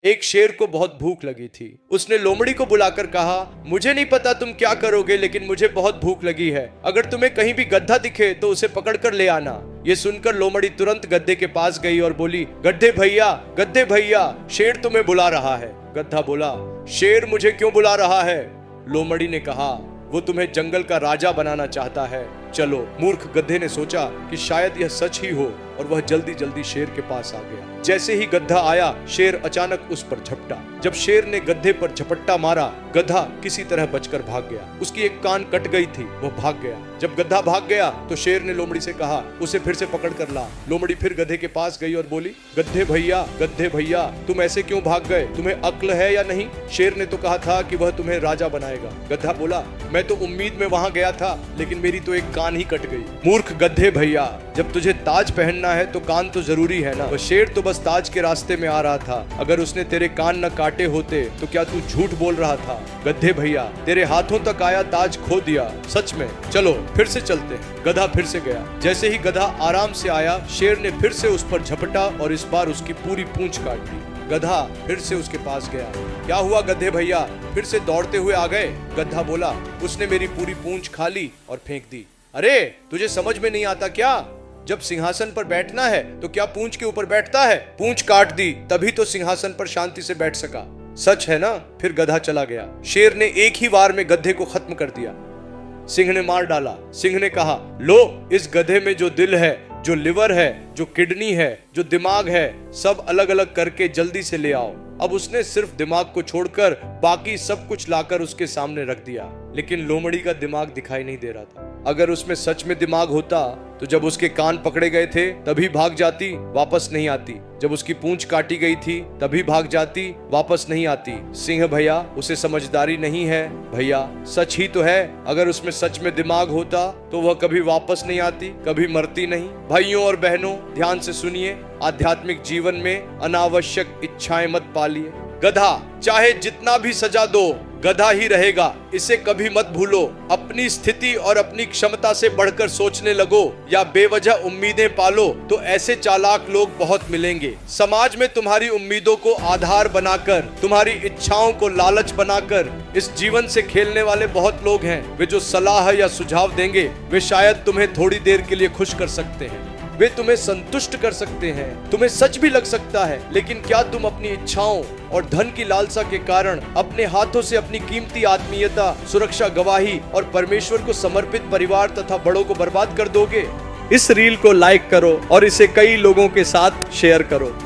एक शेर को बहुत भूख लगी थी। उसने लोमड़ी को बुलाकर कहा, मुझे नहीं पता तुम क्या करोगे, लेकिन मुझे बहुत भूख लगी है। अगर तुम्हें कहीं भी गधा दिखे तो उसे पकड़कर ले आना। ये सुनकर लोमड़ी तुरंत गधे के पास गई और बोली, गधे भैया, शेर तुम्हें बुला रहा है। गधा बोला, शेर मुझे क्यों बुला रहा है? लोमड़ी ने कहा, वो तुम्हें जंगल का राजा बनाना चाहता है। चलो। मूर्ख गधे ने सोचा कि शायद यह सच ही हो और वह जल्दी जल्दी शेर के पास आ गया। जैसे ही गधा आया, शेर अचानक उस पर झपटा। जब शेर ने गधे पर झपट्टा मारा, गधा किसी तरह बचकर भाग गया। उसकी एक कान कट गई थी, वह भाग गया। जब गधा भाग गया तो शेर ने लोमड़ी से कहा, उसे फिर से पकड़ कर ला। लोमड़ी फिर गधे के पास गई और बोली, गधे भैया, तुम ऐसे क्यों भाग गए? तुम्हें अक्ल है या नहीं? शेर ने तो कहा था कि वह तुम्हें राजा बनाएगा। गधा बोला, मैं तो उम्मीद में वहां गया था, लेकिन मेरी तो एक कान ही कट गई। मूर्ख गधे भैया, जब तुझे ताज पहनना है तो कान तो जरूरी है ना। वह शेर तो बस ताज के रास्ते में आ रहा था। अगर उसने तेरे कान न काटे होते तो क्या तू झूठ बोल रहा था? गधे भैया, तेरे हाथों तक आया ताज खो दिया। सच में। चलो फिर से चलते हैं। गधा फिर से गया। जैसे ही गधा आराम से आया, शेर ने फिर से उस पर झपटा और इस बार उसकी पूरी पूंछ काट दी। गधा फिर से उसके पास गया। क्या हुआ गधे भैया, फिर से दौड़ते हुए आ गए? गधा बोला, उसने मेरी पूरी पूंछ खा ली और फेंक दी। अरे, तुझे समझ में नहीं आता क्या? जब सिंहासन पर बैठना है तो क्या पूंछ के ऊपर बैठता है? पूंछ काट दी तभी तो सिंहासन पर शांति से बैठ सका। सच है ना? फिर गधा चला गया। शेर ने एक ही वार में गधे को खत्म कर दिया। सिंह ने मार डाला। सिंह ने कहा, लो, इस गधे में जो दिल है, जो लिवर है, जो किडनी है, जो दिमाग है, सब अलग अलग करके जल्दी से ले आओ। अब उसने सिर्फ दिमाग को छोड़कर बाकी सब कुछ लाकर उसके सामने रख दिया। लेकिन लोमड़ी का दिमाग दिखाई नहीं दे रहा था। अगर उसमें सच में दिमाग होता तो जब उसके कान पकड़े गए थे तभी भाग जाती, वापस नहीं आती। जब उसकी पूंछ काटी गई थी तभी भाग जाती, वापस नहीं आती। सिंह भैया, उसे समझदारी नहीं है भैया। सच ही तो है, अगर उसमें सच में दिमाग होता तो वह कभी वापस नहीं आती, कभी मरती नहीं। भाइयों और बहनों, ध्यान से सुनिए। आध्यात्मिक जीवन में अनावश्यक इच्छाएं मत पालिए। गधा चाहे जितना भी सजा दो, गधा ही रहेगा, इसे कभी मत भूलो। अपनी स्थिति और अपनी क्षमता से बढ़कर सोचने लगो या बेवजह उम्मीदें पालो तो ऐसे चालाक लोग बहुत मिलेंगे। समाज में तुम्हारी उम्मीदों को आधार बनाकर, तुम्हारी इच्छाओं को लालच बनाकर इस जीवन से खेलने वाले बहुत लोग हैं। वे जो सलाह या सुझाव देंगे, वे शायद तुम्हें थोड़ी देर के लिए खुश कर सकते हैं, वे तुम्हें संतुष्ट कर सकते हैं, तुम्हें सच भी लग सकता है। लेकिन क्या तुम अपनी इच्छाओं और धन की लालसा के कारण अपने हाथों से अपनी कीमती आत्मीयता, सुरक्षा, गवाही और परमेश्वर को समर्पित परिवार तथा बड़ों को बर्बाद कर दोगे? इस रील को लाइक करो और इसे कई लोगों के साथ शेयर करो।